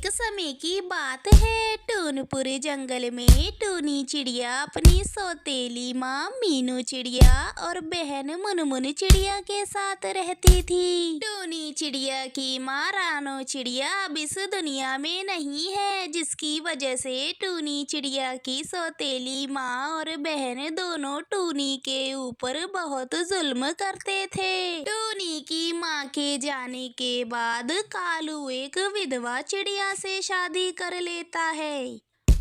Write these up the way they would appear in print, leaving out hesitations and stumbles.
एक समय की बात है, टूनपुर जंगल में टूनी चिड़िया अपनी सौतेली माँ मीनू चिड़िया और बहन मुनमुन चिड़िया के साथ रहती थी। टूनी चिड़िया की माँ रानो चिड़िया अब इस दुनिया में नहीं है, जिसकी वजह से टूनी चिड़िया की सौतेली माँ और बहन दोनों टूनी के ऊपर बहुत जुल्म करते थे। टूनी की माँ के जाने के बाद कालू एक विधवा चिड़िया से शादी कर लेता है।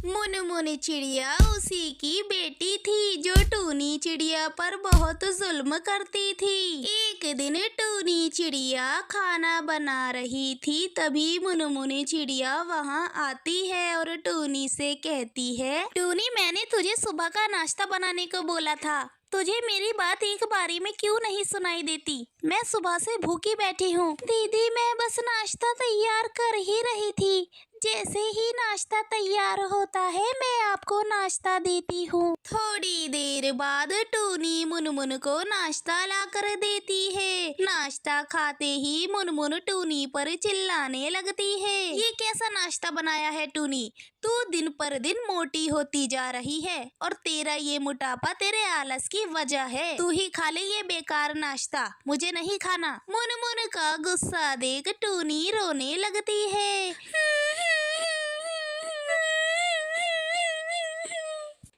मुनमुन चिड़िया उसी की बेटी थी जो टूनी चिड़िया पर बहुत जुल्म करती थी। एक दिन टूनी चिड़िया खाना बना रही थी, तभी मुनमुन चिड़िया वहां आती है और टूनी से कहती है, टूनी मैंने तुझे सुबह का नाश्ता बनाने को बोला था, तुझे मेरी बात एक बारी में क्यों नहीं सुनाई देती? मैं सुबह से भूखी बैठी हूँ। दीदी मैं बस नाश्ता तैयार कर ही रही थी, जैसे ही नाश्ता तैयार होता है मैं आपको नाश्ता देती हूँ। थोड़ी देर बाद टूनी मुनमुन को नाश्ता ला कर देती है। नाश्ता खाते ही मुनमुन टूनी पर चिल्लाने लगती है, ये कैसा नाश्ता बनाया है टूनी? तू दिन पर दिन मोटी होती जा रही है और तेरा ये मोटापा तेरे आलस की वजह है। तू ही खा ले ये बेकार नाश्ता, मुझे नहीं खाना। मुनमुन का गुस्सा देख टूनी रोने लगती है।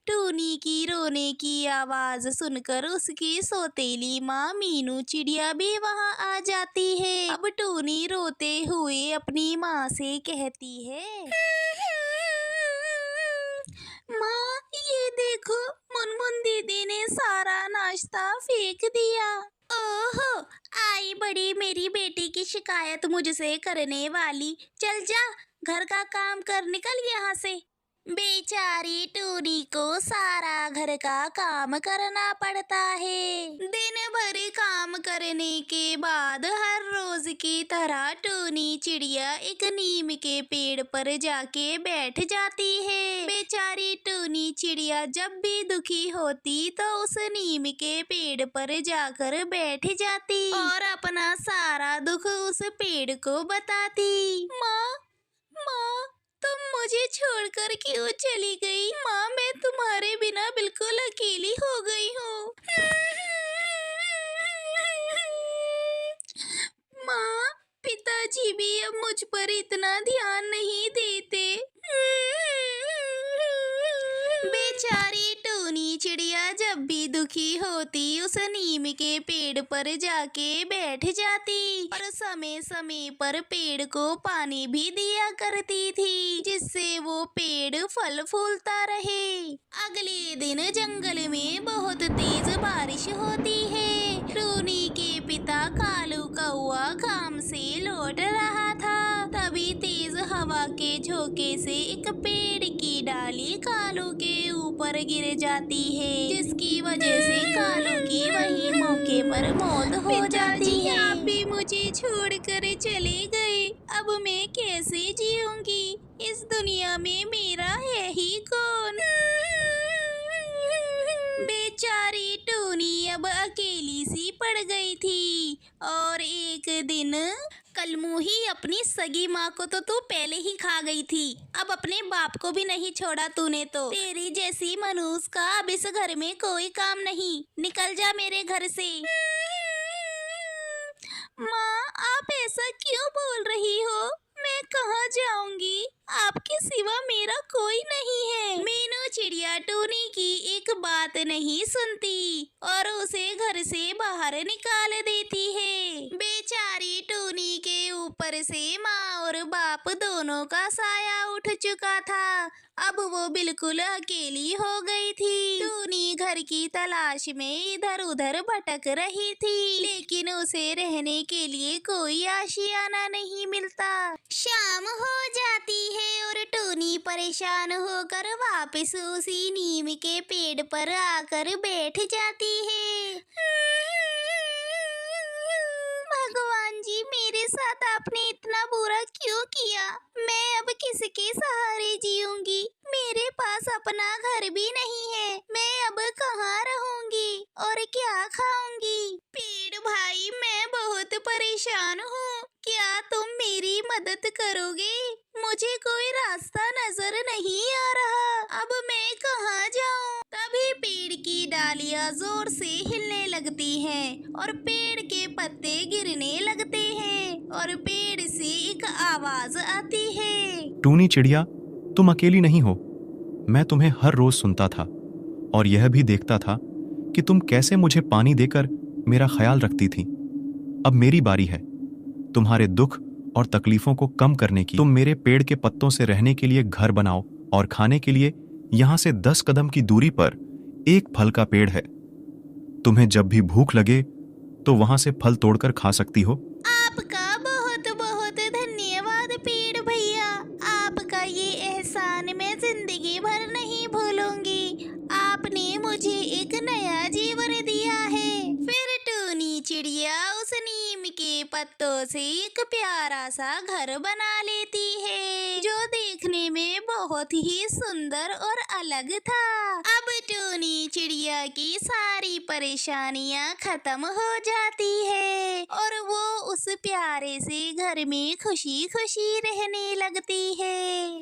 टूनी की रोने की आवाज सुनकर उसकी सौतेली माँ मीनू चिड़िया भी वहां आ जाती है। अब टूनी रोते हुए अपनी माँ से कहती है, माँ ये देखो मुनमुन दीदी ने सारा नाश्ता फेंक दिया। ओहो, आई बड़ी मेरी बेटी की शिकायत मुझसे करने वाली। चल जा घर का काम कर, निकल यहाँ से। बेचारी टूनी को सारा घर का काम करना पड़ता है। दिन भर काम करने के बाद हर रोज की तरह टूनी चिड़िया एक नीम के पेड़ पर जाके बैठ जाती है। बेचारी टूनी चिड़िया जब भी दुखी होती तो उस नीम के पेड़ पर जाकर बैठ जाती और अपना सारा दुख उस पेड़ को बताती। माँ तुम मुझे छोड़कर क्यों चली गई? माँ मैं तुम्हारे बिना बिल्कुल अकेली हो गई हूँ। माँ पिताजी भी अब मुझ पर इतना ध्यान नहीं देते। बेचारी टूनी चिड़िया जब भी दुखी होती उस नीम के पेड़ पर जाके बैठ जाती और समय समय पर पेड़ को पानी भी दिया करती थी, जिससे वो पेड़ फल फूलता रहे। अगले दिन जंगल में बहुत तेज बारिश होती है। टूनी के पिता कालू कौआ काम से लौट रहा था, तभी तेज हवा के झोंके से एक पेड़ की डाली कालू के ऊपर गिर जाती है, जिसकी वजह से कालू की वही मौके पर मौत हो जाती है। आप भी मुझे छोड़कर चले गए, अब मैं कैसे जीऊंगी? इस दुनिया में मेरा है ही कौन? बेचारी टूनी अब अकेली सी पड़ गई थी और एक दिन कलमुही अपनी सगी माँ को तो तू पहले ही खा गई थी, अब अपने बाप को भी नहीं छोड़ा तूने तो। तेरी जैसी मनुष्य का अब इस घर में कोई काम नहीं, निकल जा मेरे घर से। माँ आप ऐसा क्यों बोल रही हो? मैं कहाँ जाऊंगी? आपके सिवा मेरा कोई नहीं है। मीनू चिड़िया टूनी की एक बात नहीं सुनती और उसे घर से बाहर निकाल देती है। बेचारी टूनी के ऊपर से माँ और बाप दोनों का साया उठ चुका था, अब वो बिल्कुल अकेली हो गई थी। टूनी घर की तलाश में इधर उधर भटक रही थी, लेकिन उसे रहने के लिए कोई आशियाना नहीं मिलता। शाम हो जाती है और टूनी परेशान होकर वापस उसी नीम के पेड़ पर आकर बैठ जाती है। भगवान जी मेरे साथ आपने इतना बुरा क्यों किया? मैं अब किसके सहारे जीऊंगी? मेरे पास अपना घर भी नहीं है, मैं अब कहाँ रहूंगी और क्या खाऊंगी? पेड़ भाई मैं बहुत परेशान हूँ, क्या तुम मेरी मदद करोगे? मुझे कोई रास्ता नजर नहीं आ रहा। अब मैं कहाँ जाऊँ? तभी पेड़ की डालियाँ जोर से हिलने लगती हैं और पेड़ के पत्ते गिरने लगते हैं और पेड़ से एक आवाज आती है। टूनी चिड़िया, तुम अकेली नहीं हो। मैं तुम्हें हर रोज सुनता था और यह भी देखता था कि तुम कैसे मुझे पानी देकर मेरा ख्याल रखती थी। अब मेरी बारी है तुम्हारे दुख और तकलीफों को कम करने की। तुम मेरे पेड़ के पत्तों से रहने के लिए घर बनाओ और खाने के लिए यहाँ से 10 कदम की दूरी पर एक फल का पेड़ है। तुम्हें जब भी भूख लगे तो वहां से फल तोड़कर खा सकती हो। आपका बहुत बहुत धन्यवाद पेड़ भैया। आपका ये एहसान मैं जिंदगी भर नहीं भूलूंगी। आपने मुझे एक नया जीवन दिया है। फिर टूनी चिड़िया उस नीम के पत्तों से एक प्यारा सा घर बना लेती है, जो देखने में बहुत ही सुंदर और अलग था। अब टूनी चिड़िया की सारी परेशानियां खत्म हो जाती है और वो उस प्यारे से घर में खुशी खुशी रहने लगती है।